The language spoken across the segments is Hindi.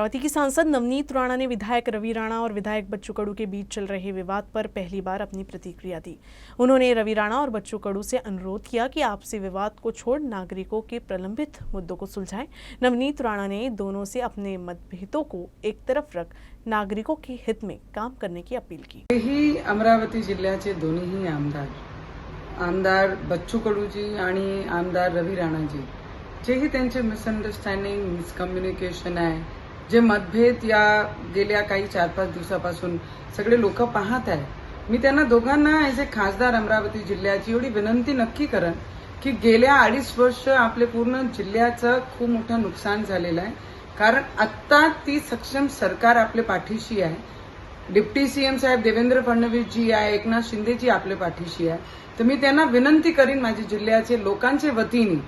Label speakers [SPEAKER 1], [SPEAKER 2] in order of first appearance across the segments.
[SPEAKER 1] अमरावती की सांसद नवनीत राणा ने विधायक रवि राणा और विधायक बच्चू कडू के बीच चल रहे विवाद पर पहली बार अपनी प्रतिक्रिया दी। उन्होंने रवि राणा और बच्चू कडू से अनुरोध किया कि आपसी विवाद को छोड़ नागरिकों के प्रलंबित मुद्दों को सुलझाएं। नवनीत राणा ने दोनों से अपने मतभेदों को एक तरफ रख नागरिकों के हित में काम करने की अपील की।
[SPEAKER 2] ही अमरावती जिल्ह्याचे दोन्ही आमदार बच्चू कडूजी आणि आमदार रवि राणाजी जेही त्यांचे मिसअंडरस्टँडिंग मिसकम्युनिकेशन आहे, जे मतभेद या गेल्या काही 4-5 दिवसापासून सगळे लोक पाहत आहे, मी त्यांना दोघांना ॲज ए खासदार अमरावती जिल्ह्याची एवढी विनंती नक्की करन की गेल्या 2.5 वर्ष आपले पूर्ण जिल्ह्याचं खूप मोठं नुकसान झालेलं आहे। कारण आत्ता ती सक्षम सरकार आपल्या पाठीशी आहे। डिप्टी सीएम साहेब देवेंद्र फडणवीस जी आहे, एकनाथ शिंदे जी आपल्या पाठीशी आहे। तर मी त्यांना विनंती करीन माझ्या जिल्ह्याचे लोकांचे वतीने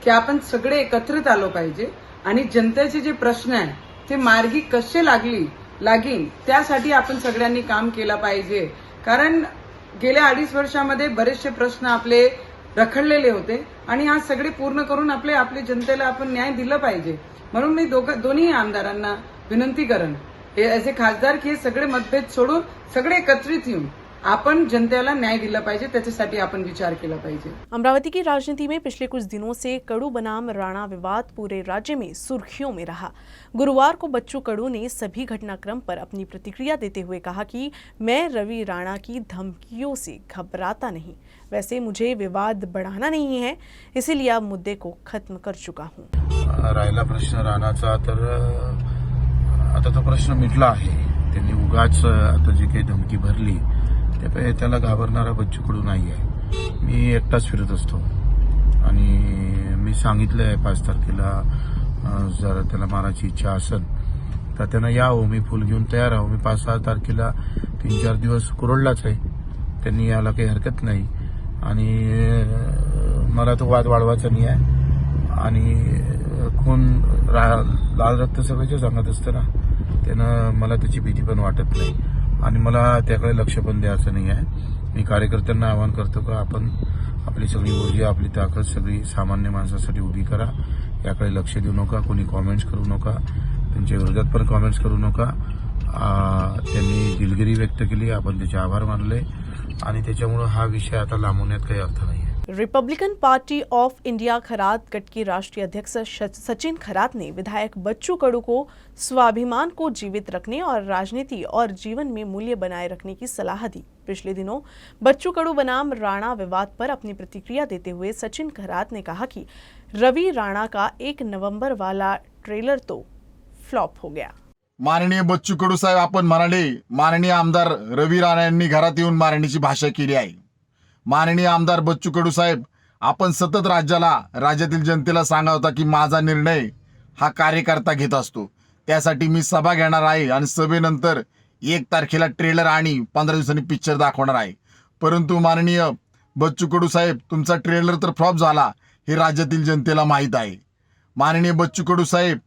[SPEAKER 2] की आपण सगळे एकत्रित आलो पाहिजे आणि जनतेचे जे प्रश्न आहे ते मार्गी कसे लागीन त्यासाठी आपण सगळ्यांनी काम केलं पाहिजे। कारण गेल्या 2.5 वर्षामध्ये बरेचसे प्रश्न आपले रखडलेले होते आणि आज सगळे पूर्ण करून आपल्या जनतेला आपण न्याय दिला पाहिजे। म्हणून मी दोन्ही आमदारांना विनंती करन ॲज ए खासदार की सगळे मतभेद सोडून सगळे एकत्रित येऊन अपन जनतेला न्याय दिला पाहिजे, त्याच्यासाठी आपण विचार केला पाहिजे।
[SPEAKER 1] अमरावती की राजनीति में पिछले कुछ दिनों से कडू बनाम राणा विवाद पूरे राज्य में सुर्खियों में रहा। गुरुवार को बच्चू कडू ने सभी घटनाक्रम पर अपनी प्रतिक्रिया देते हुए कहा कि मैं रवि राणा की धमकियों से घबराता नहीं, वैसे मुझे विवाद बढ़ाना नहीं है, इसीलिए अब मुद्दे को खत्म कर चुका हूँ।
[SPEAKER 3] राहिला प्रश्न राणाचा, तर आता तो प्रश्न मिटला आहे। त्यांनी उगाच आता जी काही धमकी भरली त्याला घाबरणारा बच्चू कडू नाही आहे। मी एकटाच फिरत असतो आणि मी सांगितलं आहे 5 तारखेला जर त्याला मारायची इच्छा असेल तर त्यांना यावं, मी फुल घेऊन तयार आहो। मी 5-6 तारखेला 3-4 दिवस कुरळलाच आहे, त्यांनी यायला काही हरकत नाही आणि मला तो वाद वाढवायचा नाही आहे। आणि खून लाल रक्त सगळ्याच्या सांगत असतं ना, त्यानं मला त्याची भीती पण वाटत नाही आणि मला त्याकडे लक्ष पण द्यायचं नाही आहे। मी कार्यकर्त्यांना आवाहन करतो का आपण आपली सगळी ऊर्जा आपली ताकद सगळी सामान्य माणसासाठी उभी करा, याकडे लक्ष देऊ नका, कोणी कॉमेंट्स करू नका, त्यांच्या विरोधात पण कॉमेंट्स करू नका। त्यांनी दिलगिरी व्यक्त केली, आपण त्याचे आभार मानले आणि त्याच्यामुळे हा विषय आता लांबवण्यात काही अर्थ नाही।
[SPEAKER 1] Republican Party of India Kharat गट के राष्ट्रीय अध्यक्ष सचिन खरात ने विधायक बच्चू कडू को स्वाभिमान को जीवित रखने और राजनीति और जीवन में मूल्य बनाए रखने की सलाह दी। पिछले दिनों बच्चू कडू बनाम राणा विवाद पर अपनी प्रतिक्रिया देते हुए सचिन खरात ने कहा कि रवि राणा का 1 नवंबर वाला ट्रेलर तो फ्लॉप हो गया।
[SPEAKER 4] माननीय बच्चू कडू साहेब, आपण म्हणाले माननीय आमदार रवि राणा यांनी घरात येऊन मारण्याची भाषा केली आहे। माननीय आमदार बच्चू कडू साहेब, आपण सतत राज्यातील जनतेला सांगा होता की माझा निर्णय हा कार्यकर्ता घेत असतो, त्यासाठी मी सभा घेणार आहे आणि सभेनंतर 1 तारखेला ट्रेलर आणि 15 दिवसांनी पिक्चर दाखवणार आहे। परंतु माननीय बच्चू कडू साहेब, तुमचा ट्रेलर तर फ्लॉप झाला हे राज्यातील जनतेला माहीत आहे। माननीय बच्चू कडू साहेब,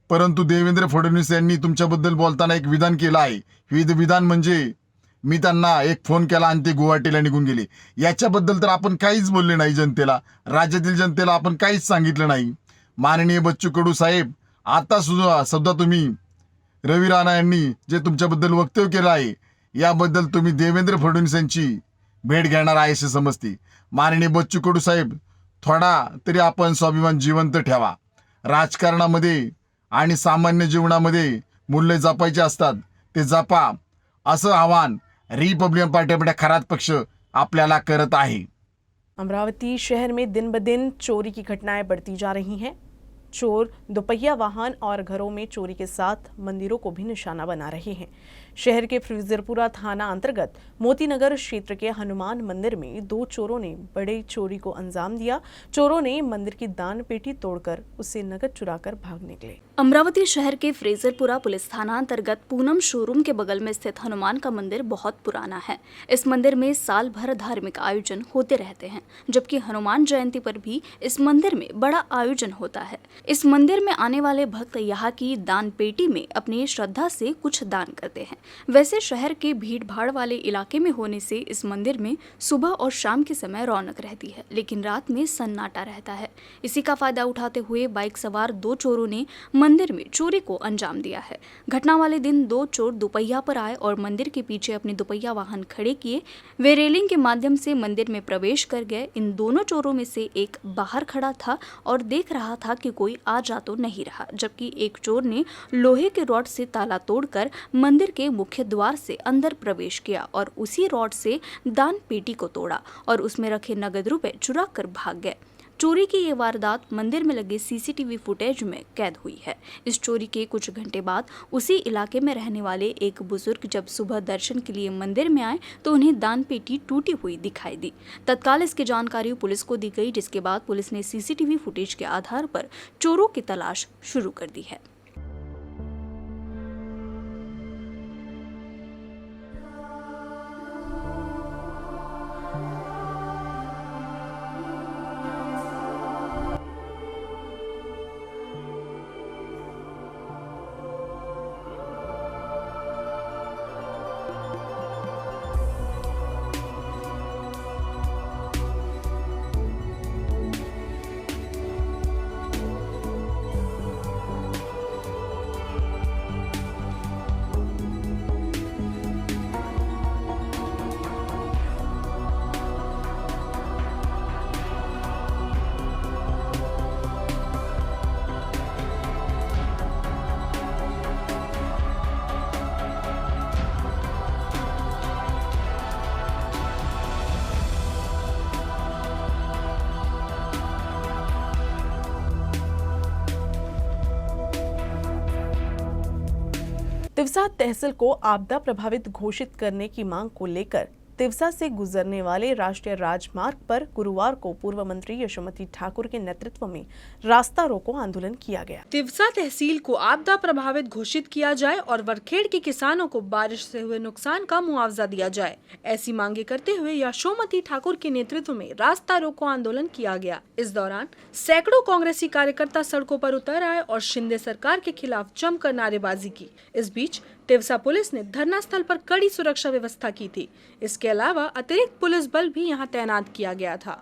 [SPEAKER 4] परंतु देवेंद्र फडणवीस यांनी तुमच्याबद्दल बोलताना एक विधान केलं आहे। विधान म्हणजे मी त्यांना एक फोन केला आणि ते गुवाहाटीला निघून गेले, याच्याबद्दल तर आपण काहीच बोलले नाही जनतेला, राज्यातील जनतेला आपण काहीच सांगितलं नाही। माननीय बच्चू कडू साहेब, आता सुद्धा तुम्ही रवि राणा यांनी जे तुमच्याबद्दल वक्तव्य केलं आहे याबद्दल तुम्ही देवेंद्र फडणवीस यांची भेट घेणार आहे असे समजते। माननीय बच्चू कडू साहेब, थोडा तरी आपण स्वाभिमान जिवंत ठेवा। राजकारणामध्ये आणि सामान्य जीवनामध्ये मूल्य जपायचे असतात, ते जपा, असं आवाहन Republican Party of India Kharat पक्ष आपल्याला करत आहे।
[SPEAKER 1] अमरावती शहर में दिन ब दिन चोरी की घटनाएं बढ़ती जा रही हैं। चोर दोपहिया वाहन और घरों में चोरी के साथ मंदिरों को भी निशाना बना रहे हैं। शहर के फ्रीजरपुरा थाना अंतर्गत मोतीनगर क्षेत्र के हनुमान मंदिर में 2 चोरों ने बड़े चोरी को अंजाम दिया। चोरों ने मंदिर की दान पेटी तोड़कर उससे नकद चुराकर भाग निकले।
[SPEAKER 5] अमरावती शहर के फ्रेजरपुरा पुलिस थाना अंतर्गत पूनम शोरूम के बगल में स्थित हनुमान का मंदिर बहुत पुराना है। इस मंदिर में साल भर धार्मिक आयोजन होते रहते हैं, जबकि हनुमान जयंती पर भी इस मंदिर में बड़ा आयोजन होता है। इस मंदिर में आने वाले भक्त यहाँ की दान पेटी में अपनी श्रद्धा से कुछ दान करते हैं। वैसे शहर के भीड़ भाड़ वाले इलाके में होने से इस मंदिर में सुबह और शाम के समय रौनक रहती है, लेकिन रात में सन्नाटा रहता है। इसी का फायदा उठाते हुए बाइक सवार 2 चोरों ने मंदिर में चोरी को अंजाम दिया है। घटना वाले दिन 2 चोर दुपहिया पर आए और मंदिर के पीछे अपने दुपहिया वाहन खड़े किए। वे रेलिंग के माध्यम से मंदिर में प्रवेश कर गए। इन दोनों चोरों में से एक बाहर खड़ा था और देख रहा था कि कोई आ जा तो नहीं रहा, जबकि एक चोर ने लोहे के रॉड से ताला तोड़कर मंदिर के मुख्य द्वार से अंदर प्रवेश किया और उसी रॉड से दान पेटी को तोड़ा और उसमें रखे नगद रुपए चुरा कर भाग गए। चोरी की ये वारदात मंदिर में लगे सीसीटीवी फुटेज में कैद हुई है। इस चोरी के कुछ घंटे बाद उसी इलाके में रहने वाले एक बुजुर्ग जब सुबह दर्शन के लिए मंदिर में आए तो उन्हें दान पेटी टूटी हुई दिखाई दी। तत्काल इसकी जानकारी पुलिस को दी गई, जिसके बाद पुलिस ने सीसीटीवी फुटेज के आधार पर चोरों की तलाश शुरू कर दी है।
[SPEAKER 1] तिवसा तहसील को आपदा प्रभावित घोषित करने की मांग को लेकर तिवसा से गुजरने वाले राष्ट्रीय राजमार्ग पर गुरुवार को पूर्व मंत्री यशोमती ठाकुर के नेतृत्व में रास्ता रोको आंदोलन किया गया।
[SPEAKER 6] तिवसा तहसील को आपदा प्रभावित घोषित किया जाए और वरखेड़ के किसानों को बारिश से हुए नुकसान का मुआवजा दिया जाए, ऐसी मांगे करते हुए यशोमती ठाकुर के नेतृत्व में रास्ता रोको आंदोलन किया गया। इस दौरान सैकड़ों कांग्रेसी कार्यकर्ता सड़कों पर उतर आए और शिंदे सरकार के खिलाफ जमकर नारेबाजी की। इस बीच तिवसा पुलिस ने धरना स्थल पर कड़ी सुरक्षा व्यवस्था की थी। इसके अलावा अतिरिक्त पुलिस बल भी यहां तैनात किया गया था।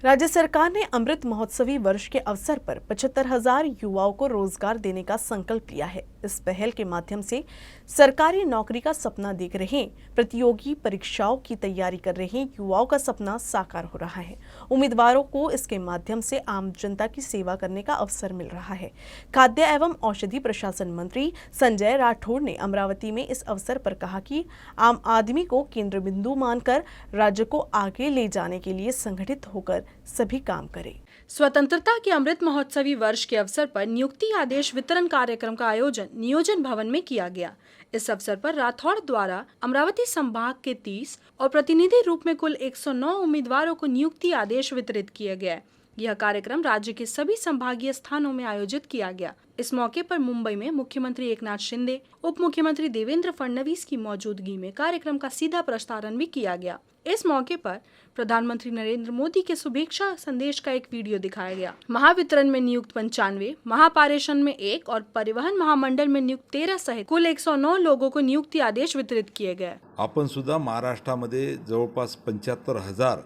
[SPEAKER 1] राज्य सरकार ने अमृत महोत्सवी वर्ष के अवसर पर 75,000 युवाओं को रोजगार देने का संकल्प लिया है। इस पहल के माध्यम से सरकारी नौकरी का सपना देख रहे, प्रतियोगी परीक्षाओं की तैयारी कर रहे युवाओं का सपना साकार हो रहा है। उम्मीदवारों को इसके माध्यम से आम जनता की सेवा करने का अवसर मिल रहा है। खाद्य एवं औषधि प्रशासन मंत्री संजय राठौड़ ने अमरावती में इस अवसर पर कहा कि आम आदमी को केंद्र बिंदु मानकर राज्य को आगे ले जाने के लिए संगठित होकर सभी काम करें।
[SPEAKER 6] स्वतंत्रता के अमृत महोत्सवी वर्ष के अवसर पर नियुक्ति आदेश वितरण कार्यक्रम का आयोजन नियोजन भवन में किया गया। इस अवसर पर राठौड़ द्वारा अमरावती संभाग के 30 और प्रतिनिधि रूप में कुल 109 उम्मीदवारों को नियुक्ति आदेश वितरित किया गया। यह कार्यक्रम राज्य के सभी संभागीय स्थानों में आयोजित किया गया। इस मौके पर मुंबई में मुख्यमंत्री एकनाथ शिंदे, उप मुख्यमंत्री देवेंद्र फडणवीस की मौजूदगी में कार्यक्रम का सीधा प्रसारण भी किया गया। इस मौके पर प्रधानमंत्री नरेंद्र मोदी के शुभेच्छा संदेश का एक वीडियो दिखाया गया। महावितरण में नियुक्त 95, महापारेषण में 1 और परिवहन महामंडल में नियुक्त 13 सहित कुल 109 लोगों को नियुक्ती आदेश वितरित किए गए।
[SPEAKER 7] आपण सुद्धा महाराष्ट्रामध्ये जवळपास 75,000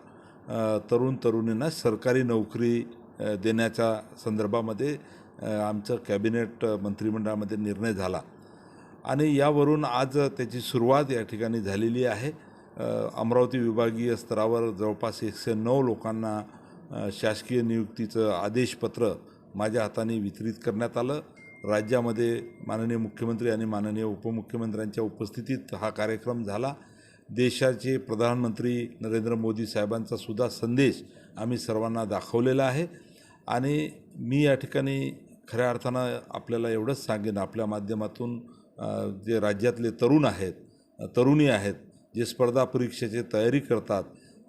[SPEAKER 7] तरुण तरुणींना सरकारी नोकरी देण्याच्या संदर्भामध्ये आमचं कॅबिनेट मंत्रिमंडळामध्ये निर्णय झाला आणि यावरून आज त्याची सुरुवात या ठिकाणी झालेली आहे। अमरावती विभागीय स्तरावर जवळपास 109 लोकांना शासकीय नियुक्तीचं आदेशपत्र माझ्या हाताने वितरित करण्यात आलं। राज्यामध्ये माननीय मुख्यमंत्री आणि माननीय उपमुख्यमंत्र्यांच्या उपस्थितीत हा कार्यक्रम झाला। देशाचे प्रधानमंत्री नरेंद्र मोदी साहेबांचा सुद्धा संदेश आम्ही सर्वांना दाखवलेला आहे आणि मी या ठिकाणी खऱ्या अर्थानं आपल्याला एवढंच सांगेन, आपल्या माध्यमातून जे राज्यातले तरुण आहेत, तरुणी आहेत, जे स्पर्धा परीक्षेची तयारी करतात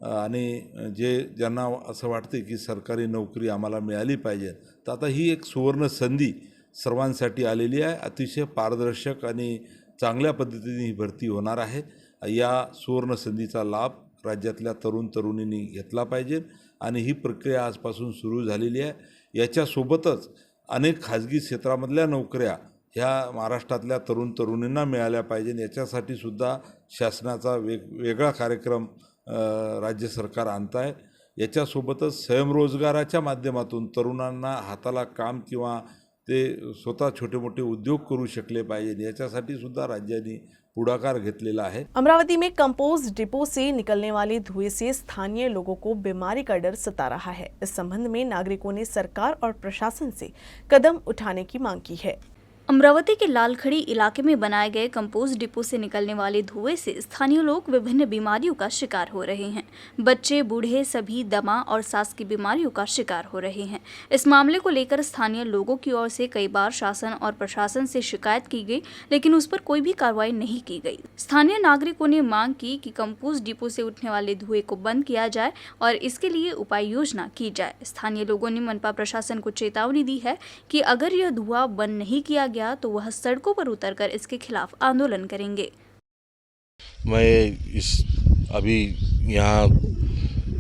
[SPEAKER 7] आणि ज्यांना असं वाटते की सरकारी नोकरी आम्हाला मिळाली पाहिजे, तर आता ही एक सुवर्ण संधी सर्वांसाठी आलेली आहे। अतिशय पारदर्शक आणि चांगल्या पद्धतीने ही भरती होणार आहे। या सुवर्ण संधीचा लाभ राज्यातल्या तरुण तरुणींनी घेतला पाहिजे आणि ही प्रक्रिया आजपासून सुरू झालेली आहे. याच्यासोबतच अनेक खाजगी क्षेत्रामधल्या नोकऱ्या ह्या महाराष्ट्रातल्या तरुण तरुणींना मिळाल्या पाहिजे. याच्यासाठी सुद्धा शासनाचा वेगळा कार्यक्रम राज्य सरकार आणत आहे. याच्यासोबतच स्वयंरोजगाराच्या माध्यमातून तरुणांना हाताला काम किंवा ते स्वतः छोटे मोठे उद्योग करू शकले पाहिजे, याच्यासाठी सुद्धा राज्यांनी पुढाकार घेतलेला आहे.
[SPEAKER 1] अमरावती में कंपोस्ट डिपो से निकलने वाले धुएं से स्थानीय लोगों को बीमारी का डर सता रहा है. इस संबंध में नागरिकों ने सरकार और प्रशासन से कदम उठाने की मांग की है.
[SPEAKER 5] अमरावती के लालखड़ी इलाके में बनाए गए कंपोस्ट डिपो से निकलने वाले धुएं से स्थानीय लोग विभिन्न बीमारियों का शिकार हो रहे हैं. बच्चे, बूढ़े सभी दमा और सांस की बीमारियों का शिकार हो रहे हैं. इस मामले को लेकर स्थानीय लोगों की ओर से कई बार शासन और प्रशासन से शिकायत की गई, लेकिन उस पर कोई भी कार्रवाई नहीं की गई. स्थानीय नागरिकों ने मांग की कि कंपोस्ट डिपो से उठने वाले धुएं को बंद किया जाए और इसके लिए उपाय योजना की जाए. स्थानीय लोगों ने मनपा प्रशासन को चेतावनी दी है कि अगर यह धुआं बंद नहीं किया गया तो वह सड़कों पर उतरकर इसके खिलाफ आंदोलन करेंगे.
[SPEAKER 8] मैं अभी यहाँ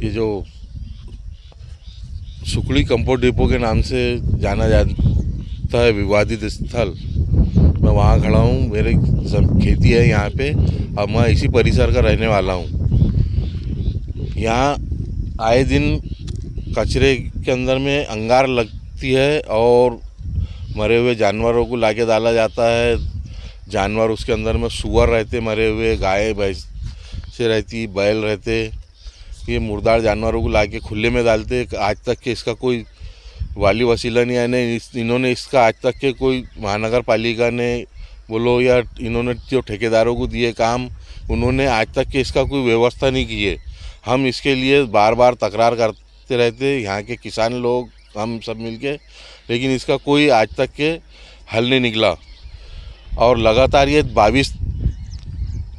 [SPEAKER 8] ये जो सुकड़ी कंपोस्ट डिपो के नाम से जाना जाता है विवादित स्थल, मैं वहाँ खड़ा हूँ. मेरी खेती है यहाँ पे और मैं इसी परिसर का रहने वाला हूँ. यहाँ आए दिन कचरे के अंदर में अंगार लगती है और मरे हुए जानवरों को लाके डाला जाता है. जानवर उसके अंदर में सुअर रहते मरे हुए, गाय भैंस से रहती, बैल रहते. ये मुर्दार जानवरों को लाके खुले में डालते. आज तक के इसका कोई वाली वसीला नहीं आने. इन्होंने इसका आज तक के कोई महानगर पालिका ने बोलो या इन्होंने जो ठेकेदारों को दिए काम, उन्होंने आज तक के इसका कोई व्यवस्था नहीं की है. हम इसके लिए बार बार तकरार करते रहते, यहाँ के किसान लोग हम सब मिलके, लेकिन इसका कोई आज तक के हल नहीं निकला. और लगातार ये 22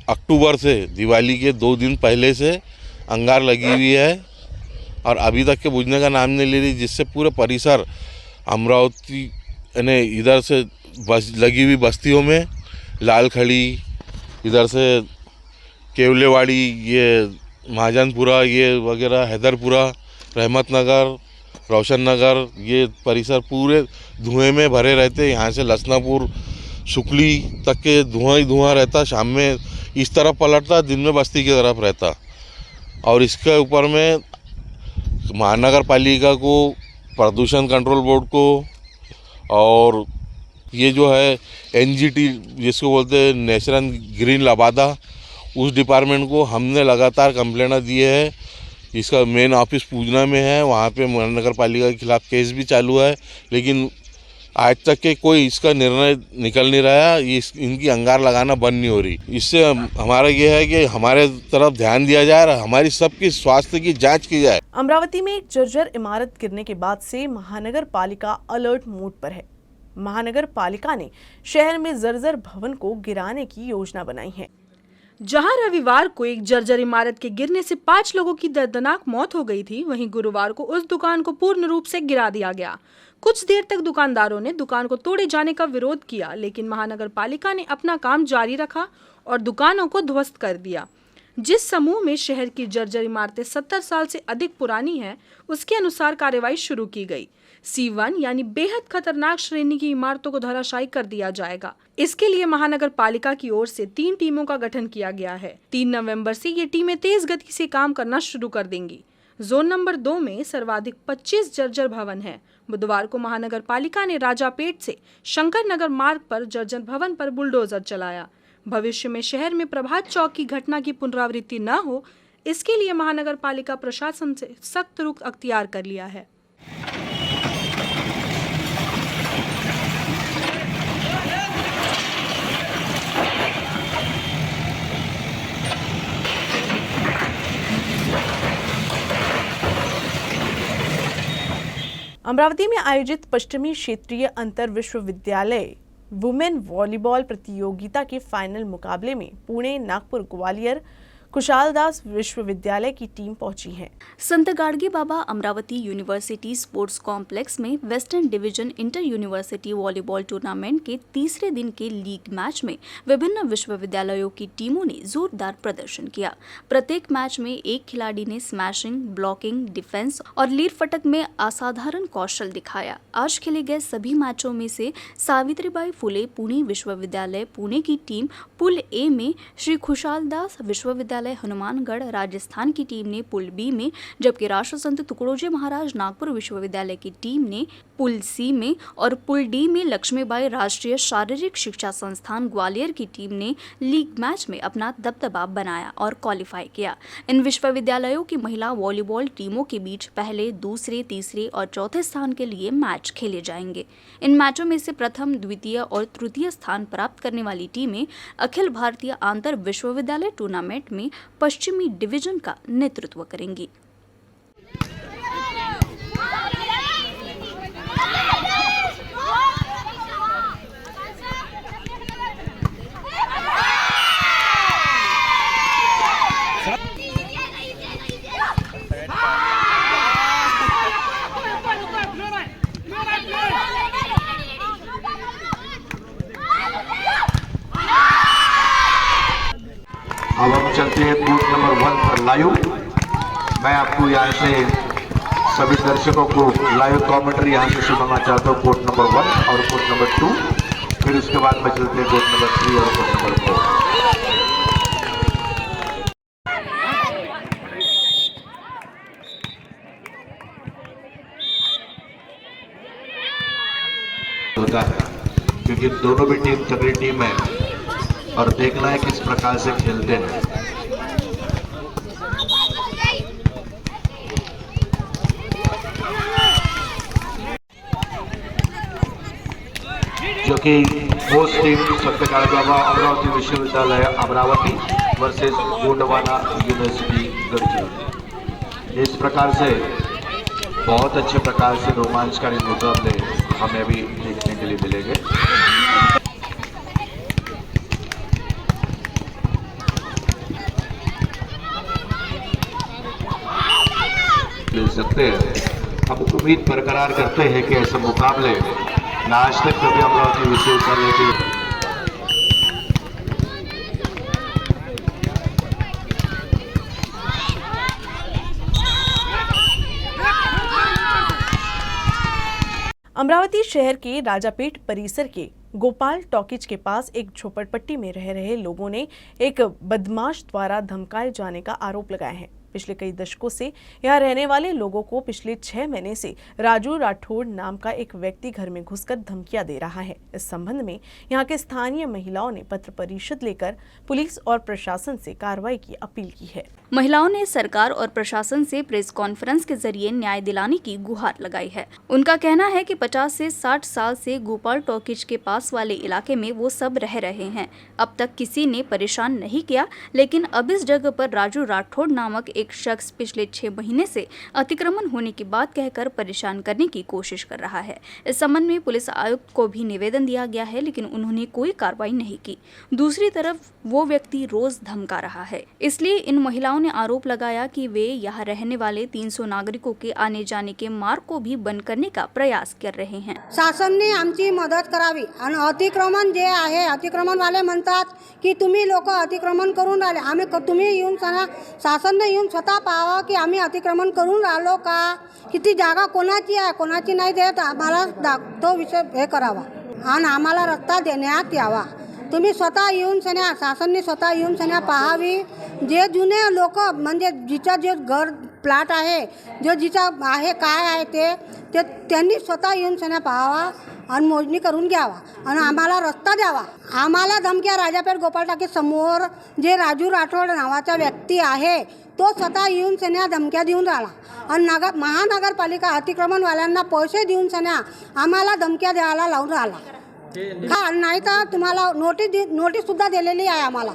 [SPEAKER 8] अक्टूबर से दिवाली के 2 दिन पहले से अंगार लगी हुई है और अभी तक के बुझने का नाम नहीं ले रही, जिससे पूरे परिसर अमरावती यानी इधर से लगी हुई बस्तियों में लालखड़ी, इधर से केवलेवाड़ी, ये महाजनपुरा, ये वगैरह हैदरपुरा, रहमत नगर, रोशन नगर, ये परिसर पूरे धुएं में भरे रहते. यहाँ से लसनापुर, सुकली तक के धुआं ही धुआं रहता. शाम में इस तरफ पलटता, दिन में बस्ती की तरफ रहता. और इसके ऊपर में महानगर पालिका को, प्रदूषण कंट्रोल बोर्ड को और ये जो है NGT जिसको बोलते हैं नेशनल ग्रीन लबादा, उस डिपार्टमेंट को हमने लगातार कंप्लेंट दिए है. इसका मेन ऑफिस पूजना में है, वहाँ पे महानगर पालिका के खिलाफ केस भी चालू है, लेकिन आज तक के कोई इसका निर्णय निकल नहीं रहा. इनकी अंगार लगाना बंद नहीं हो रही. इससे हमारा ये है कि हमारे तरफ ध्यान दिया जाए और हमारी सबकी स्वास्थ्य की जांच की जाए.
[SPEAKER 1] अमरावती में एक जर्जर इमारत गिरने के बाद से महानगर पालिका अलर्ट मोड पर है. महानगर पालिका ने शहर में जर्जर भवन को गिराने की योजना बनाई है.
[SPEAKER 6] जहां रविवार को एक जर्जर इमारत के गिरने से 5 लोगों की दर्दनाक मौत हो गई थी, वहीं गुरुवार को उस दुकान को पूर्ण रूप से गिरा दिया गया. कुछ देर तक दुकानदारों ने दुकान को तोड़े जाने का विरोध किया, लेकिन महानगर पालिका ने अपना काम जारी रखा और दुकानों को ध्वस्त कर दिया. जिस समूह में शहर की जर्जर इमारतें 70 साल से अधिक पुरानी हैं, उसके अनुसार कार्रवाई शुरू की गई. C1 यानी बेहद खतरनाक श्रेणी की इमारतों को धराशायी कर दिया जाएगा. इसके लिए महानगर पालिका की ओर से 3 टीमों का गठन किया गया है. 3 नवंबर से ये टीमें तेज गति से काम करना शुरू कर देंगी. जोन नंबर 2 में सर्वाधिक 25 जर्जर भवन है. बुधवार को महानगर पालिका ने राजापेट से शंकर नगर मार्ग पर जर्जर भवन पर बुलडोजर चलाया. भविष्य में शहर में प्रभात चौक की घटना की पुनरावृत्ति न हो, इसके लिए महानगर पालिका प्रशासन से सख्त रुख अख्तियार कर लिया है.
[SPEAKER 1] अमरावती में आयोजित पश्चिमी क्षेत्रीय अंतर विश्वविद्यालय वुमेन वॉलीबॉल प्रतियोगिता के फाइनल मुकाबले में पुणे, नागपुर, ग्वालियर, खुशालदास विश्वविद्यालय की टीम पहुंची है।
[SPEAKER 5] संत Gadge Baba Amravati university sports complex में western division inter university volleyball tournament के तीसरे दिन के लीग मैच में विभिन्न विश्वविद्यालयों की टीमों ने जोरदार प्रदर्शन किया। प्रत्येक मैच में एक खिलाड़ी ने स्मैशिंग, ब्लॉकिंग, डिफेंस और लीड फटक में असाधारण कौशल दिखाया। आज खेले गए सभी मैचों में से सावित्रीबाई फुले पुणे विश्वविद्यालय पुणे की टीम पुल ए में, श्री खुशालदास विश्वविद्यालय हनुमानगढ़ राजस्थान की टीम ने पुल बी में, जबकि राष्ट्र संत तुकडोजी महाराज नागपुर विश्वविद्यालय की टीम ने पुल सी में और पुल डी में लक्ष्मीबाई राष्ट्रीय शारीरिक शिक्षा संस्थान ग्वालियर की टीम ने लीग मैच में अपना दबदबा बनाया और क्वालिफाई किया। इन विश्वविद्यालयों की महिला वॉलीबॉल टीमों के बीच पहले, दूसरे, तीसरे और चौथे स्थान के लिए मैच खेले जाएंगे। इन मैचों में से प्रथम, द्वितीय और तृतीय स्थान प्राप्त करने वाली टीमें अखिल भारतीय आंतर विश्वविद्यालय टूर्नामेंट में पश्चिमी डिवीजन का नेतृत्व करेंगी।
[SPEAKER 9] अब हम चलते हैं कोर्ट नंबर 1 पर लाइव। मैं आपको यहाँ से सभी दर्शकों को लाइव कमेंट्री यहाँ से सुनाना चाहता हूँ, कोर्ट नंबर 1 और कोर्ट नंबर 2। फिर उसके बाद में चलते हैं कोर्ट नंबर 3 और कोर्ट नंबर 4। होता है क्योंकि दोनों भी टीम तगड़ी टीम है और देखना है किस प्रकार से खेलते हैं। जो कि होस्ट टीम संत गाडगे बाबा अमरावती विश्वविद्यालय अमरावती वर्सेस गोंडवाना यूनिवर्सिटी गढ़चिरौली। इस प्रकार से बहुत अच्छे प्रकार से रोमांचकारी मुकाबले हमें अभी देखने के लिए मिलेंगे। मिल सकते हैं। हम उम्मीद बरकरार करते हैं कि ऐसे मुकाबले आज तक कभी अमरावती विश्वविद्यालय के
[SPEAKER 1] अमरावती शहर के राजापेट परिसर के गोपाल टॉकीज के पास एक झोपड़पट्टी में रह रहे लोगों ने एक बदमाश द्वारा धमकाए जाने का आरोप लगाया है। पिछले कई दशकों से यहाँ रहने वाले लोगों को पिछले 6 महीने से राजू राठौड़ नाम का एक व्यक्ति घर में घुसकर धमकियां दे रहा है। इस संबंध में यहाँ के स्थानीय महिलाओं ने पत्र परिषद लेकर पुलिस और प्रशासन से कार्रवाई की अपील की है।
[SPEAKER 5] महिलाओं ने सरकार और प्रशासन से प्रेस कॉन्फ्रेंस के जरिए न्याय दिलाने की गुहार लगाई है। उनका कहना है कि 50 से 60 साल से गोपाल टॉकीज के पास वाले इलाके में वो सब रह रहे हैं। अब तक किसी ने परेशान नहीं किया, लेकिन अब इस जगह पर राजू राठौड़ नामक एक शख्स पिछले 6 महीने से अतिक्रमण होने की बात कहकर परेशान करने की कोशिश कर रहा है। इस संबंध में पुलिस आयुक्त को भी निवेदन दिया गया है, लेकिन उन्होंने कोई कार्रवाई नहीं की। दूसरी तरफ वो व्यक्ति रोज धमका रहा है। इसलिए इन महिलाओं ने आरोप लगाया कि वे यहाँ रहने वाले 300 नागरिकों के आने जाने के मार्ग को भी बंद करने का प्रयास कर रहे हैं।
[SPEAKER 10] शासनने आमची मदत करावी आणि अतिक्रमण जे आहे, अतिक्रमणवाले म्हणतात की तुम्ही लोक अतिक्रमण करून राहिले, आम्ही तुम्ही येऊन सांगा, शासनने येऊन स्वतः पाहावं की आम्ही अतिक्रमण करून राहिलो का, किती जागा कोणाची आहे कोणाची नाही देत, आम्हाला तो विषय हे करावा आणि आम्हाला रस्ता देण्यात यावा। तुम्ही स्वतः येऊन सन्या, शासनने स्वतः येऊन सन्या पाहावी। जे जुने लोक म्हणजे जिचा जे घर प्लॉट आहे, जो जिचा आहे काय आहे ते त्यांनी स्वतः येऊन सन्या पाहावा आणि मोजणी करून घ्यावा आणि आम्हाला रस्ता द्यावा। आम्हाला धमक्या राजापेठ गोपाल टाकी समोर जे राजू राठौड़ नावाचा व्यक्ती आहे तो स्वतः येऊन सन्या धमक्या देऊन राहिला आणि महानगरपालिका अतिक्रमणवाल्यांना पैसे देऊन सन्या आम्हाला धमक्या द्यायला लावून राहिला। नाही तर तुम्हाला नोटीस सुद्धा दिलेली आहे आम्हाला।